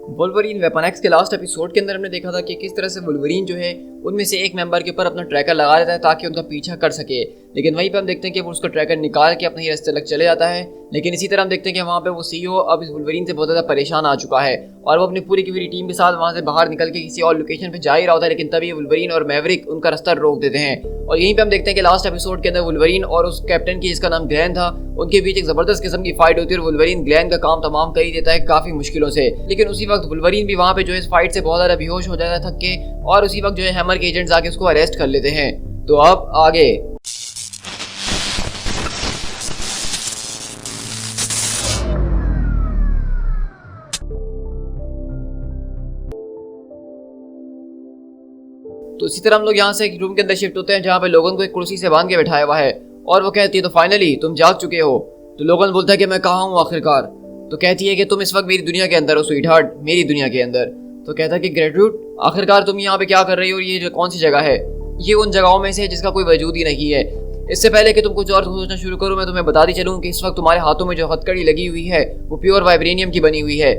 Wolverine weapon x के last episode के अंदर हमने देखा था कि किस तरह से वुल्वरीन जो है उनमें से एक मेंबर के ऊपर अपना ट्रैकर लगा देता है ताकि उनका पीछा कर सके। लेकिन वहीं पे हम देखते हैं कि वो उसका ट्रैकर निकाल के अपने ही रास्ते लग चले जाता है। लेकिन इसी तरह हम देखते हैं कि वहाँ पे वो सीईओ अब इस वुल्वरीन से बहुत ज़्यादा परेशान आ चुका है और वो अपनी पूरी की पूरी टीम के साथ वहाँ से बाहर निकल के किसी और लोकेशन पे जा ही रहा होता है। लेकिन तभी वुल्वरीन और मैवरिक उनका रास्ता रोक देते हैं और यहीं पे हम देखते हैं कि लास्ट एपिसोड के अंदर वुल्वरीन और उस कैप्टन की जिसका नाम ग्लेन था उनके बीच एक जबरदस्त किस्म की फाइट होती है और वुल्वरीन ग्लेन का काम तमाम कर ही देता है काफी मुश्किलों से। लेकिन उसी वक्त वुल्वरीन भी वहाँ पे जो है इस फाइट से बहुत ज्यादा बेहोश हो जाता है थक के और उसी वक्त जो है हैमर के एजेंट्स आके उसको अरेस्ट कर लेते हैं। तो अब आगे तो इसी तरह हम लोग यहाँ से एक रूम के अंदर शिफ्ट होते हैं जहाँ पे लोगन को एक कुर्सी से बांध के बैठाया हुआ है और वो कहती है तो फाइनली तुम जाग चुके हो। तो लोगन बोलता है कि मैं कहाँ हूँ आखिरकार। तो कहती है कि तुम इस वक्त मेरी दुनिया के अंदर हो स्वीटहार्ट, मेरी दुनिया के अंदर। तो कहता है कि ग्रेटरूट आखिरकार तुम यहाँ पे क्या कर रही हो और ये जो कौन सी जगह है। ये उन जगहों में से है जिसका कोई वजूद ही नहीं है। इससे पहले कि तुम कुछ और सोचना शुरू करो मैं तुम्हें बताती चलूँ कि इस वक्त तुम्हारे हाथों में जो हथकड़ी लगी हुई है वो प्योर वाइब्रेनियम की बनी हुई है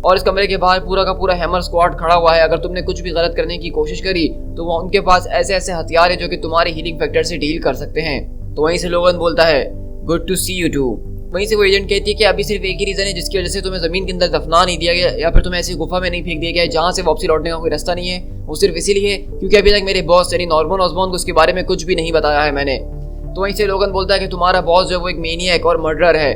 और इस कमरे के बाहर पूरा का पूरा हैमर स्क्वाड खड़ा हुआ है। अगर तुमने कुछ भी गलत करने की कोशिश करी तो वो उनके पास ऐसे ऐसे हथियार है जो कि तुम्हारे हीलिंग फैक्टर से डील कर सकते हैं। तो वहीं से लोगन बोलता है good to see you too. वहीं से वो एजेंट कहती है कि अभी सिर्फ एक ही रीजन है जिसकी वजह से तुम्हें जमीन के अंदर दफना नहीं दिया गया या फिर तुम्हें ऐसी गुफा में नहीं फेंक दिया गया है जहाँ से वापसी लौटने का कोई रास्ता नहीं है। वो सिर्फ इसीलिए क्योंकि अभी तक मेरे बॉस यानी नॉर्मन ऑसबॉर्न को उसके बारे में कुछ भी नहीं बताया है मैंने। तो वहीं से लोगन बोलता है कि तुम्हारा बॉस जो है वो एक मेनियक और मर्डरर है।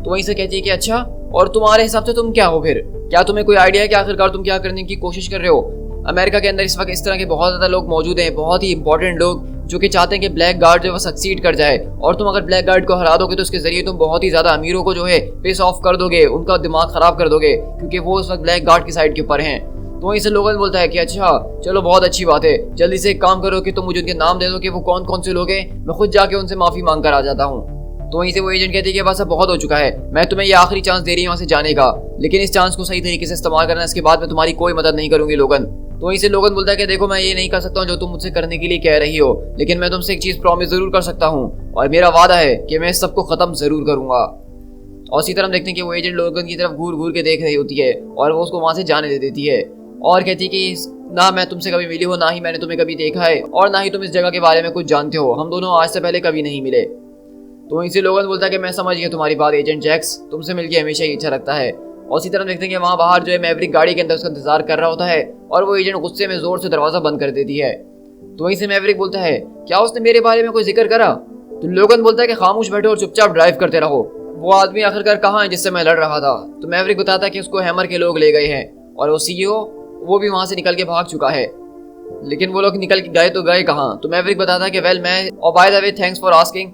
तो वहीं से कहती है कि अच्छा और तुम्हारे हिसाब से तुम क्या हो फिर, क्या तुम्हें कोई आइडिया है कि आखिरकार तुम क्या करने की कोशिश कर रहे हो। अमेरिका के अंदर इस वक्त इस तरह के बहुत ज्यादा लोग मौजूद हैं, बहुत ही इंपॉर्टेंट लोग जो कि चाहते हैं कि ब्लैक गार्ड जो है सक्सीड कर जाए और तुम अगर ब्लैक गार्ड को हरा दोगे तो उसके जरिए तुम बहुत ही ज्यादा अमीरों को जो है पेस ऑफ कर दोगे, उनका दिमाग खराब कर दोगे क्योंकि वो उस वक्त ब्लैक गार्ड की साइड के ऊपर हैं। तो वहीं से लोगन बोलता है कि अच्छा चलो बहुत अच्छी बात है, जल्दी से एक काम करो कि तुम मुझे उनके नाम दे दो कि वो कौन कौन से लोग हैं, मैं खुद जाके उनसे माफी मांग कर आ जाता हूँ। तो वहीं से वो एजेंट कहती है कि बस अब बहुत हो चुका है, मैं तुम्हें ये आखिरी चांस दे रही हूँ वहाँ से जाने का, लेकिन इस चांस को सही तरीके से इस्तेमाल करना, इसके बाद मैं तुम्हारी कोई मदद नहीं करूंगी लोगन। तो वहीं से लोगन बोलता है कि देखो मैं ये नहीं कर सकता हूँ जो तुम मुझसे करने के लिए कह रही हो, लेकिन मैं तुमसे एक चीज प्रॉमिस जरूर कर सकता हूँ और मेरा वादा है कि मैं इस सबको खत्म जरूर करूंगा। और इसी तरह हम देखते हैं कि वो एजेंट लोगन की तरफ घूर घूर के देख रही होती है और वो उसको वहां से जाने दे देती है और कहती है कि ना मैं तुमसे कभी मिली हो, ना ही मैंने तुम्हें कभी देखा है और ना ही तुम इस जगह के बारे में कुछ जानते हो, हम दोनों आज से पहले कभी नहीं मिले। तो वहीं से लोगन बोलता है कि मैं समझ गया तुम्हारी बात एजेंट जैक्स, तुमसे मिलके हमेशा ही अच्छा लगता है। और इसी तरह देखते हैं कि वहाँ बाहर जो है मैवरिक गाड़ी के अंदर उसका इंतजार कर रहा होता है और वो एजेंट गुस्से में जोर से दरवाजा बंद कर देती है। तो वहीं से मैवरिक बोलता है क्या उसने मेरे बारे में कोई जिक्र करा। तो लोगन बोलता है कि खामोश बैठो और चुपचाप ड्राइव करते रहो, वो आदमी आखिरकार कहाँ है जिससे मैं लड़ रहा था। तो मैवरिक बताता है कि उसको हैमर के लोग ले गए हैं और वो सीईओ वो भी वहां से निकल के भाग चुका है, लेकिन वो लोग निकल के गए तो गए कहाँ। तो मैवरिक बताता है कि वेल मैं और by the way thanks for asking.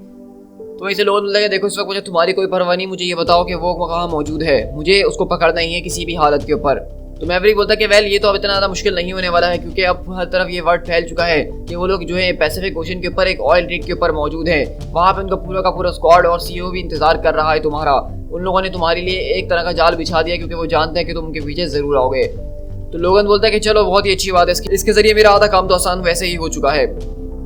तो इसे लोग लगे देखो इस वक्त मुझे तुम्हारी कोई परवाह नहीं, मुझे ये बताओ कि वो कहाँ मौजूद है, मुझे उसको पकड़ना ही है किसी भी हालत के ऊपर। तो मैवरिक बोलता है कि वेल ये तो अब इतना ज़्यादा मुश्किल नहीं होने वाला है क्योंकि अब हर तरफ ये वर्ड फैल चुका है कि वो लोग जो है पैसिफिक ओशन के ऊपर एक ऑयल रिग के ऊपर मौजूद है, वहाँ पे उनका पूरा का पूरा स्क्वाड और सीईओ भी इंतजार कर रहा है तुम्हारा। उन लोगों ने तुम्हारे लिए एक तरह का जाल बिछा दिया क्योंकि वो जानते हैं कि तुम उनके पीछे जरूर आओगे। तो लोगन बोलता है कि चलो बहुत ही अच्छी बात है, इसके जरिए मेरा आधा काम तो आसान वैसे ही हो चुका है।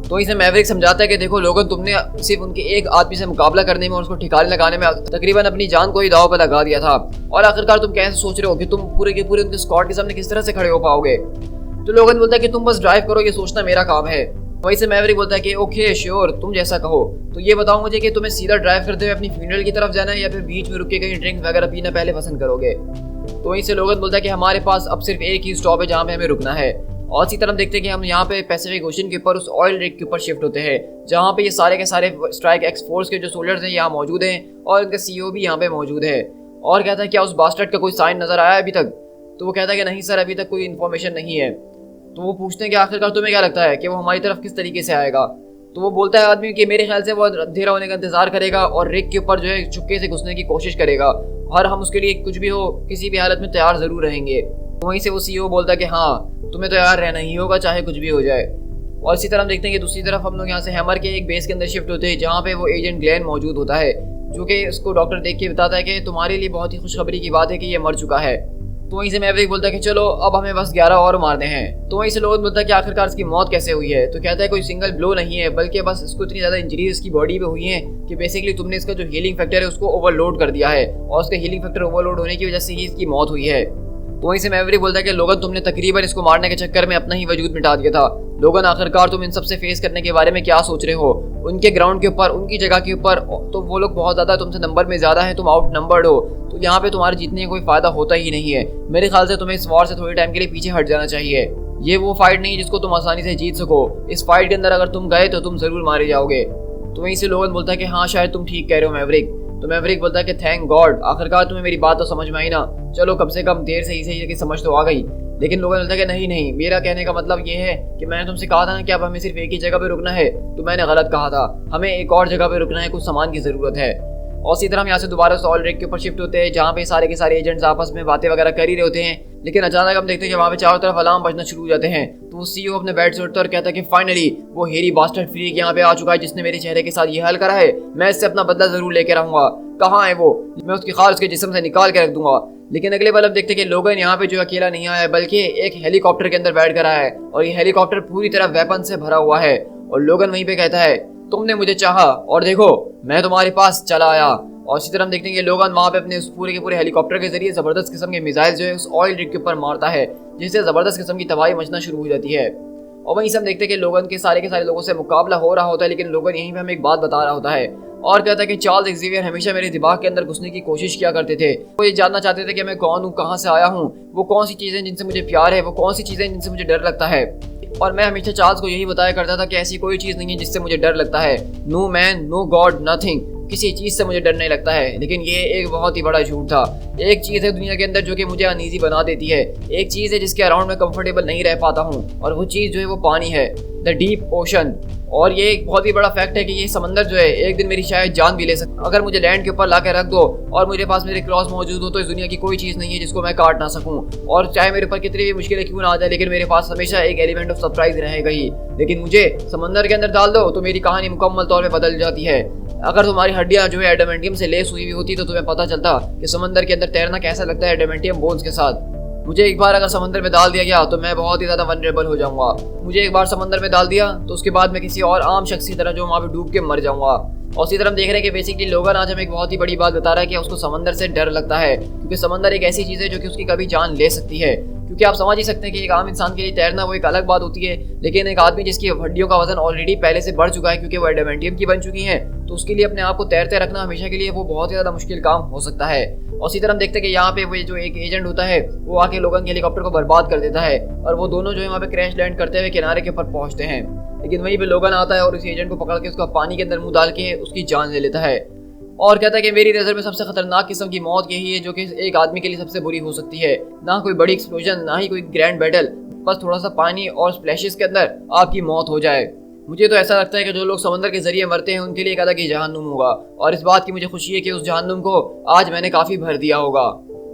तो इसे मैवरिक समझाता है कि देखो लोगन तुमने सिर्फ उनके एक आदमी से मुकाबला करने में और उसको ठिकाने लगाने में तकरीबन अपनी जान को ही दांव पर लगा दिया था और आखिरकार तुम कैसे सोच रहे हो कि तुम पूरे के पूरे उनके स्क्वाड के सामने किस तरह से खड़े हो पाओगे। तो लोगन बोलता है कि तुम बस ड्राइव करो, ये सोचना मेरा काम है। वहीं से मैवरिक बोलता है कि ओके श्योर तुम जैसा कहो। तो ये बताओ मुझे कि तुम्हें सीधा ड्राइव करते हुए अपनी फ्यूनरल की तरफ जाना है या फिर बीच में रुक के कहीं ड्रिंक वगैरह पीना पहले पसंद करोगे। तो वहीं से लोगन बोलता है कि हमारे पास अब सिर्फ एक ही स्टॉप है जहाँ पे हमें रुकना है। और इसी तरह देखते हैं कि हम यहाँ पे पैसिफिक ओशन के ऊपर उस ऑयल रिग के ऊपर शिफ्ट होते हैं जहाँ पे ये सारे के सारे स्ट्राइक एक्स फोर्स के जो सोल्जर्स हैं यहाँ मौजूद हैं और उनका सीईओ भी यहाँ पे मौजूद है। और कहता है क्या उस बास्टर्ड का कोई साइन नजर आया अभी तक। तो वो कहता है कि नहीं सर अभी तक कोई इन्फॉर्मेशन नहीं है। तो वो पूछते हैं कि आखिरकार तुम्हें क्या लगता है कि वो हमारी तरफ किस तरीके से आएगा। तो वो बोलता है आदमी कि मेरे ख्याल से वो अंधेरा होने का इंतजार करेगा और रिग के ऊपर जो है चुपके से घुसने की कोशिश करेगा और हम उसके लिए कुछ भी हो किसी भी हालत में तैयार जरूर रहेंगे। तो वहीं से वो सीईओ बोलता है कि हाँ तुम्हें तो यार रहना ही होगा चाहे कुछ भी हो जाए। और इसी तरह हम देखते हैं कि दूसरी तरफ हम लोग यहाँ से हैमर के एक बेस के अंदर शिफ्ट होते हैं जहाँ पे वो एजेंट ग्लेन मौजूद होता है जो कि उसको डॉक्टर देख के बताता है कि तुम्हारे लिए बहुत ही खुशखबरी की बात है कि ये मर चुका है। तो वहीं से मैवरिक बोलता है कि चलो अब हमें बस 11 और मारने हैं। तो वहीं से लोगन बोलता है कि आखिरकार इसकी मौत कैसे हुई है। तो कहता है कोई सिंगल ब्लो नहीं है बल्कि बस इसको इतनी ज़्यादा इंजरीज इसकी बॉडी पे हुई है कि बेसिकली तुमने इसका जो हीलिंग फैक्टर है उसको ओवरलोड कर दिया है और उसका हीलिंग फैक्टर ओवरलोड होने की वजह से ही इसकी मौत हुई है। तो वहीं से मैवरिक बोलता है कि लोगन तुमने तकरीबन इसको मारने के चक्कर में अपना ही वजूद मिटा दिया था। लोगन आखिरकार तुम इन सबसे फेस करने के बारे में क्या सोच रहे हो? उनके ग्राउंड के ऊपर, उनकी जगह के ऊपर तो वो लोग बहुत ज्यादा तुमसे नंबर में ज्यादा है, तुम आउट नंबर्ड हो, तो यहाँ पे तुम्हारे जीतने का कोई फायदा होता ही नहीं है। मेरे ख्याल से तुम्हें इस वॉर से थोड़ी टाइम के लिए पीछे हट जाना चाहिए। ये वो फाइट नहीं जिसको तुम आसानी से जीत सको। इस फाइट के अंदर अगर तुम गए तो तुम जरूर मारे जाओगे। तो वहीं से लोगन बोलता है कि हाँ शायद तुम ठीक कह रहे हो मैवरिक। तो मैवरिक बोलता है कि थैंक गॉड, आखिरकार तुम्हें मेरी बात तो समझ में आई ना। चलो कम से कम देर से ही सही समझ तो आ गई। लेकिन लोगन बोलता है कि नहीं, मेरा कहने का मतलब ये है कि मैंने तुमसे कहा था ना कि अब हमें सिर्फ एक ही जगह पे रुकना है, तो मैंने गलत कहा था। हमें एक और जगह पे रुकना है, कुछ सामान की जरूरत है। और इसी तरह हम यहाँ से दोबारा सॉल्ट लेक के ऊपर शिफ्ट होते हैं, जहाँ पे सारे के सारे एजेंट्स आपस में बातें वगैरह कर ही रहे होते हैं। लेकिन अचानक हम देखते हैं कि वहाँ पे चारों तरफ अलार्म बजना शुरू हो जाते हैं। तो वो सीईओ अपने बेड से उठता है और कहता है कि फाइनली वो हेरी बास्टर्ड फ्रीक यहाँ पे आ चुका है, जिसने मेरे चेहरे के साथ ये हल करा है। मैं इससे अपना बदला जरूर लेके रहूंगा। कहाँ है वो? मैं उसकी खाल उसके जिस्म से निकाल के रख दूंगा। लेकिन अगले पल हम देखते हैं कि लोगन यहाँ पे जो अकेला नहीं आया है, बल्कि एक हेलीकॉप्टर के अंदर बैठ कर आया है, और ये हेलीकॉप्टर पूरी तरह वेपन से भरा हुआ है। और लोगन वहीं पे कहता है, तुमने मुझे चाहा और देखो मैं तुम्हारे पास चला आया। और इसी तरह हम देखते हैं कि लोगन वहाँ पे अपने उस पूरे के पूरे हेलीकॉप्टर के जरिए जबरदस्त किस्म के मिसाइल जो है उस ऑयल रिग के ऊपर मारता है, जिससे जबरदस्त किस्म की तबाही मचना शुरू हो जाती है। और वहीं से हम देखते हैं कि लोगन के सारे लोगों से मुकाबला हो रहा होता है। लेकिन लोगन यहीं पे हमें एक बात बता रहा होता है और कहता है कि चार्ल्स एक्जेवियर हमेशा मेरे दिमाग के अंदर घुसने की कोशिश किया करते थे। वो ये जानना चाहते थे कि मैं कौन हूँ, कहाँ से आया हूँ, वो कौन सी चीज़ें जिनसे मुझे प्यार है, वो कौन सी चीज़ें जिनसे मुझे डर लगता है। और मैं हमेशा चार्ल्स को यही बताया करता था कि ऐसी कोई चीज़ नहीं है जिससे मुझे डर लगता है। No man, no God, nothing, किसी चीज़ से मुझे डर नहीं लगता है। लेकिन ये एक बहुत ही बड़ा झूठ था। एक चीज़ है दुनिया के अंदर जो कि मुझे अनईजी बना देती है। एक चीज़ है जिसके अराउंड मैं कंफर्टेबल नहीं रह पाता हूँ, और वो चीज़ जो है वो पानी है, द डीप ओशन। और ये एक बहुत ही बड़ा फैक्ट है कि ये समंदर जो है एक दिन मेरी शायद जान भी ले सकता। अगर मुझे लैंड के ऊपर ला के रख दो और मेरे पास मेरे क्रॉस मौजूद हो, तो इस दुनिया की कोई चीज़ नहीं है जिसको मैं काट ना सकूं। और चाहे मेरे ऊपर कितनी भी मुश्किलें क्यों ना आ जाए, लेकिन मेरे पास हमेशा एक एलिमेंट ऑफ सरप्राइज रहेगा ही। लेकिन मुझे समंदर के अंदर डाल दो तो मेरी कहानी मुकम्मल तौर पर बदल जाती है। अगर तुम्हारी हड्डियां जो है एडामेंटियम से लेस हुई होती तो तुम्हें पता चलता कि समंदर के अंदर तैरना कैसा लगता है एडामेंटियम बोन्स के साथ। मुझे एक बार अगर समंदर में डाल दिया गया तो मैं बहुत ही ज़्यादा वनरेबल हो जाऊंगा। मुझे एक बार समंदर में डाल दिया तो उसके बाद मैं किसी और आम शख्स की तरह जो वहाँ पे डूब के मर जाऊंगा। और इसी तरह हम देख रहे हैं कि बेसिकली लोगन आज हमें एक बहुत ही बड़ी बात बता रहा है कि उसको समंदर से डर लगता है, क्योंकि समंदर एक ऐसी चीज़ है जो कि उसकी कभी जान ले सकती है। क्योंकि आप समझ ही सकते हैं कि एक आम इंसान के लिए तैरना वो एक अलग बात होती है, लेकिन एक आदमी जिसकी हड्डियों का वजन ऑलरेडी पहले से बढ़ चुका है क्योंकि वो एडामेंटियम की बन चुकी हैं, तो उसके लिए अपने आप को तैरते रखना हमेशा के लिए वो बहुत ही ज़्यादा मुश्किल काम हो सकता है। और इसी तरह हम देखते हैं कि यहाँ पे वो जो एक एजेंट होता है वो आके लोगन के हेलीकॉप्टर को बर्बाद कर देता है, और वो दोनों जो है वहाँ पे क्रैश लैंड करते हुए किनारे के ऊपर पहुँचते हैं। लेकिन वहीं पे लोगन आता है और उस एजेंट को पकड़ के उसका पानी के अंदर मुंह डाल के उसकी जान ले लेता है, और कहता है कि मेरी नज़र में सबसे खतरनाक किस्म की मौत यही है जो कि एक आदमी के लिए सबसे बुरी हो सकती है। ना कोई बड़ी एक्सप्लोजन, ना ही कोई ग्रैंड बैटल, बस थोड़ा सा पानी और स्प्लैशेस के अंदर आपकी मौत हो जाए। मुझे तो ऐसा लगता है कि जो लोग समंदर के जरिए मरते हैं उनके लिए एक अलग ही जहन्नुम होगा, और इस बात की मुझे खुशी है कि उस जहन्नुम को आज मैंने काफ़ी भर दिया होगा।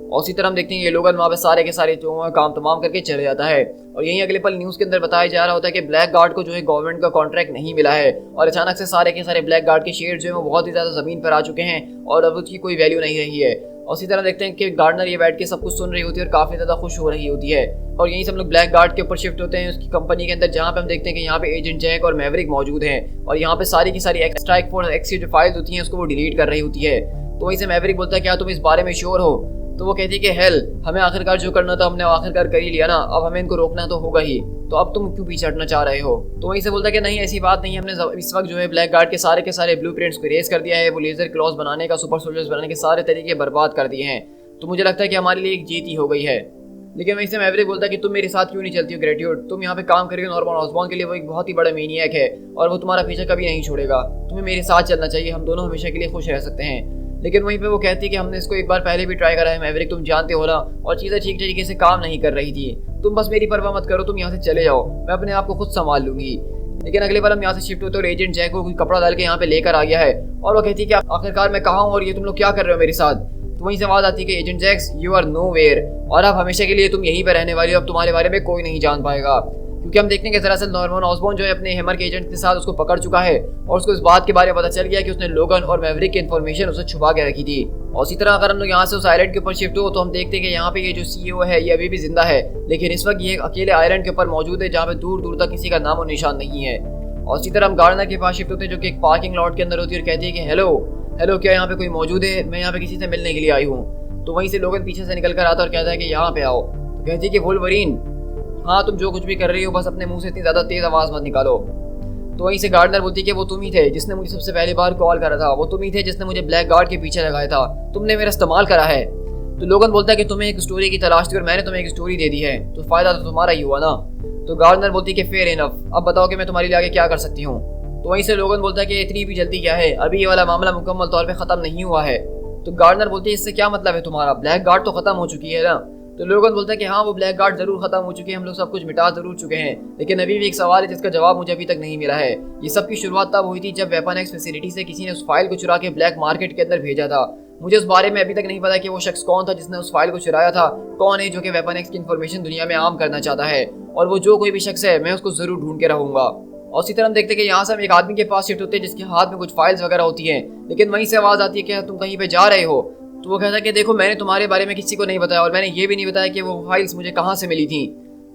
और इसी तरह हम देखते हैं ये लोगन वहाँ पे सारे के सारे जो काम तमाम करके चले जाता है। और यहीं अगले पल न्यूज़ के अंदर बताया जा रहा होता है कि ब्लैक गार्ड को जो है गवर्नमेंट का कॉन्ट्रैक्ट नहीं मिला है, और अचानक से सारे के सारे ब्लैक गार्ड के शेयर जो है वो बहुत ही ज़्यादा ज़मीन पर आ चुके हैं और अब उसकी कोई वैल्यू नहीं रही है। और इसी तरह देखते हैं कि गार्डनर ये बैठ के सब कुछ सुन रही होती है और काफ़ी ज़्यादा खुश हो रही होती है। और यहीं से हम लोग ब्लैक गार्ड के ऊपर शिफ्ट होते हैं उसकी कंपनी के अंदर, जहाँ पे हम देखते हैं कि यहाँ पे एजेंट जैक और मैवरिक मौजूद हैं, और यहाँ पे सारी की सारी स्ट्राइक फोर्स एक्स की जो फाइल्स होती हैं उसको वो डिलीट कर रही होती है। तो वहीं से मैवरिक बोलता है क्या तुम इस बारे में श्योर हो? तो वो कहती है कि हेल, हमें आखिरकार जो करना था हमने आखिरकार कर ही लिया ना, अब हमें इनको रोकना तो होगा ही, तो अब तुम क्यों पीछे हटना चाह रहे हो? तो वहीं से बोलता है कि नहीं ऐसी बात नहीं है, हमने इस वक्त जो है ब्लैक गार्ड के सारे ब्लूप्रिंट्स को इरेज कर दिया है, वो लेजर क्लॉज बनाने का, सुपर सोल्जर्स बनाने के सारे तरीके बर्बाद कर दिए हैं, तो मुझे लगता है कि हमारे लिए एक जीत ही हो गई है। लेकिन वहीं से मैवरिक बोलता है कि तुम मेरे साथ क्यों नहीं चलती हो ग्रेट्यूड, तुम यहाँ पे काम करिए नॉर्मन ऑसबॉर्न के लिए, वो एक बहुत ही बड़ा मेनियक है और वो तुम्हारा पीछा कभी नहीं छोड़ेगा, तुम्हें मेरे साथ चलना चाहिए, हम दोनों हमेशा के लिए खुश रह सकते हैं। लेकिन वहीं पे वो कहती है कि हमने इसको एक बार पहले भी ट्राई करा है मैवरिक, तुम जानते हो ना, और चीज़ें ठीक तरीके से काम नहीं कर रही थी, तुम बस मेरी परवाह मत करो, तुम यहाँ से चले जाओ, मैं अपने आप को खुद संभाल लूंगी। लेकिन अगले बार हम यहाँ से शिफ्ट होते और एजेंट जैक को कोई कपड़ा डाल के यहाँ पे लेकर आ गया है, और वो कहती है कि आखिरकार मैं कहाँ हूँ और ये तुम लोग क्या कर रहे हो मेरे साथ? तो वहीं से आवाज़ आती है कि agent Jax, you are nowhere, और अब हमेशा के लिए तुम यहीं पर रहने वाली हो, अब तुम्हारे बारे में कोई नहीं जान पाएगा। क्योंकि हम देखते हैं कि दरअसल नॉर्मन ऑसबॉर्न जो है अपने हैमर के एजेंट के साथ उसको पकड़ चुका है, और उसको इस बात के बारे में पता चल गया कि उसने लोगन और मैवरिक की इन्फॉर्मेशन उसे छुपा के रखी थी। और इसी तरह अगर हम लोग यहाँ से उस आइलैंड के ऊपर शिफ्ट हो तो हम देखते हैं कि यहाँ पे ये जो सीईओ है ये अभी भी जिंदा है, लेकिन इस वक्त ये अकेले आइलैंड के ऊपर मौजूद है जहाँ पे दूर दूर तक किसी का नाम और निशान नहीं है। और इसी तरह हम गार्डनर के पास शिफ्ट होते हैं जो कि एक पार्किंग लॉट के अंदर होती है और कहती है कि हेलो क्या यहाँ पे कोई मौजूद है? मैं यहाँ पे किसी से मिलने के लिए आई हूँ। तो वहीं से लोगन पीछे से निकल कर आता और कहता है कि यहाँ पे आओ। कहती है कि वुल्वरीन, हाँ तुम जो कुछ भी कर रही हो बस अपने मुंह से इतनी ज़्यादा तेज़ आवाज़ मत निकालो। तो वहीं से गार्डनर बोलती है कि वो तुम ही थे जिसने मुझे सबसे पहली बार कॉल करा था, वो तुम ही थे जिसने मुझे ब्लैक गार्ड के पीछे लगाया था, तुमने मेरा इस्तेमाल करा है। तो लोगन बोलता है कि तुम्हें एक स्टोरी की तलाश थी और मैंने तुम्हें एक स्टोरी दे दी है, तो फ़ायदा तो तुम्हारा ही हुआ ना। तो गार्डनर बोलती है कि फेयर इनफ, अब बताओ कि मैं तुम्हारे लिए आगे क्या कर सकती हूँ। तो वहीं से लोगन बोलता है कि इतनी भी जल्दी क्या है, अभी ये वाला मामला मुकम्मल तौर पर ख़त्म नहीं हुआ है। तो गार्डनर बोलती है इससे क्या मतलब है तुम्हारा, ब्लैक गार्ड तो ख़त्म हो चुकी है ना। तो लोगन बोलता है कि हाँ वो ब्लैक गार्ड जरूर खत्म हो चुके हैं, हम लोग सब कुछ मिटा जरूर चुके हैं, लेकिन अभी भी एक सवाल है जिसका जवाब मुझे अभी तक नहीं मिला है। ये सब की शुरुआत तब हुई थी जब वेपन एक्स फैसिलिटी से किसी ने उस फाइल को चुरा के ब्लैक मार्केट के अंदर भेजा था। मुझे उस बारे में अभी तक नहीं पता कि वो शख्स कौन था जिसने उस फाइल को चुराया था, कौन है जो कि वेपन एक्स की इन्फॉर्मेशन दुनिया में आम करना चाहता है, और वो जो कोई भी शख्स है मैं उसको जरूर ढूंढ के रहूंगा। और इसी तरह हम देखते हैं कि यहाँ से हम एक आदमी के पास शिफ्ट होते हैं जिसके हाथ में कुछ फाइल्स वगैरह होती हैं, लेकिन वहीं से आवाज़ आती है कि तुम कहीं पे जा रहे हो। तो वो कहता है कि देखो मैंने तुम्हारे बारे में किसी को नहीं बताया और मैंने ये भी नहीं बताया कि वो फाइल्स मुझे कहाँ से मिली थी।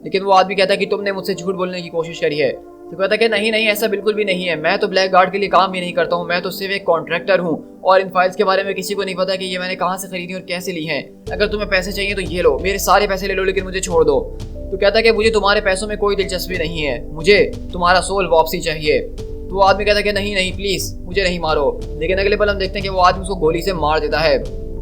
लेकिन वो आदमी कहता है कि तुमने मुझसे झूठ बोलने की कोशिश करी है। तो कहता है कि नहीं नहीं ऐसा बिल्कुल भी नहीं है, मैं तो ब्लैक गार्ड के लिए काम भी नहीं करता हूँ, मैं तो सिर्फ एक कॉन्ट्रैक्टर हूँ और इन फाइल्स के बारे में किसी को नहीं पता कि ये मैंने कहाँ से खरीदी और कैसे ली हैं। अगर तुम्हें पैसे चाहिए तो ये लो, मेरे सारे पैसे ले लो, लेकिन मुझे छोड़ दो। तो कहता है कि मुझे तुम्हारे पैसों में कोई दिलचस्पी नहीं है, मुझे तुम्हारा सोल वापसी चाहिए। तो वो आदमी कहता है कि नहीं नहीं प्लीज़ मुझे नहीं मारो। लेकिन अगले पल हम देखते हैं कि वो आदमी उसको गोली से मार देता है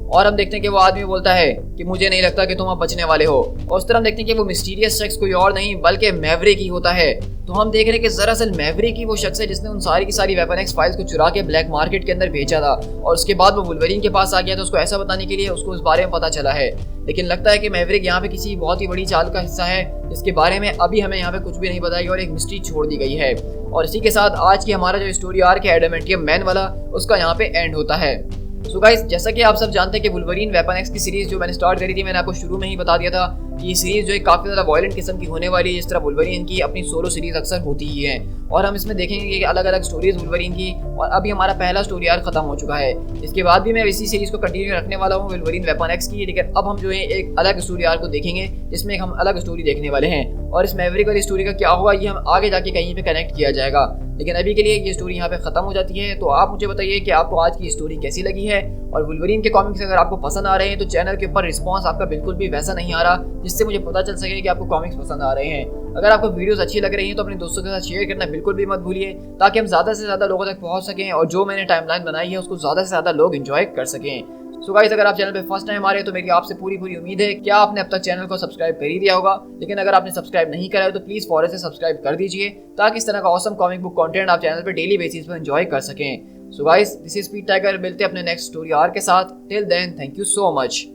और हम देखते हैं कि वो आदमी बोलता है कि मुझे नहीं लगता कि तुम अब बचने वाले हो। और उस तरह हम देखते हैं कि वो मिस्टीरियस शख्स कोई और नहीं बल्कि मैवरिक ही होता है। तो हम देख रहे हैं कि दरअसल मैवरिक ही वो शख्स है जिसने उन सारी की सारी वेपन एक्स फाइल्स को चुरा के ब्लैक मार्केट के अंदर भेजा था, और उसके बाद वो वुल्वरीन के पास आ गया तो उसको ऐसा बताने के लिए उसको उस बारे में पता चला है। लेकिन लगता है कि मैवरिक यहाँ पे किसी बहुत ही बड़ी चाल का हिस्सा है जिसके बारे में अभी हमें यहाँ पे कुछ भी नहीं बताया और एक मिस्ट्री छोड़ दी गई है। और इसी के साथ आज की हमारा जो स्टोरी आर्क है एडामेंटियम मैन वाला, उसका यहाँ पे एंड होता है। सो गाइस, जैसा कि आप सब जानते हैं कि वुल्वरीन वेपन एक्स की सीरीज जो मैंने स्टार्ट करी थी, मैंने आपको शुरू में ही बता दिया था कि ये सीरीज जो है काफ़ी ज़्यादा वायलेंट किस्म की होने वाली है, जिस तरह वुल्वरीन की अपनी सोलो सीरीज अक्सर होती ही है। और हम इसमें देखेंगे कि अलग अलग स्टोरीज वुल्वरीन की, और अभी हमारा पहला स्टोरी आर्क खत्म हो चुका है। इसके बाद भी मैं इसी सीरीज को कंटिन्यू रखने वाला हूँ वुल्वरीन वेपन एक्स की, लेकिन अब हम जो है एक अलग स्टोरी आर्क को देखेंगे जिसमें हम अलग स्टोरी देखने वाले हैं, और इस मैवरिक वाली स्टोरी का क्या होगा ये हम आगे जाके कहीं पे कनेक्ट किया जाएगा। लेकिन अभी के लिए ये स्टोरी यहाँ पे खत्म हो जाती है। तो आप मुझे बताइए कि आपको आज की स्टोरी कैसी लगी है, और वुल्वरीन के कॉमिक्स अगर आपको पसंद आ रहे हैं तो चैनल के ऊपर रिस्पांस आपका बिल्कुल भी वैसा नहीं आ रहा जिससे मुझे पता चल सके कि आपको कॉमिक्स पसंद आ रहे हैं। अगर आपको वीडियोस अच्छी लग रही हैं तो अपने दोस्तों के साथ शेयर करना बिल्कुल भी मत भूलिए, ताकि हम ज़्यादा से ज़्यादा लोगों तक पहुँच सकें और जो मैंने टाइमलाइन बनाई है उसको ज़्यादा से ज़्यादा लोग एंजॉय कर सकें। सो गाइस, अगर आप चैनल पे फर्स्ट टाइम आ रहे हैं तो मेरी आपसे पूरी उम्मीद है कि आपने अब तक चैनल को सब्सक्राइब कर ही दिया होगा, लेकिन अगर आपने सब्सक्राइब नहीं करा है तो प्लीज़ फौरन से सब्सक्राइब कर दीजिए, ताकि इस तरह का ऑसम कॉमिक बुक कंटेंट आप चैनल पे डेली बेसिस पर एंजॉय कर सकें। So guys, this is Speed Tiger, मिलते हैं अपने नेक्स्ट स्टोरी आर्क के साथ। Till then, thank you so much.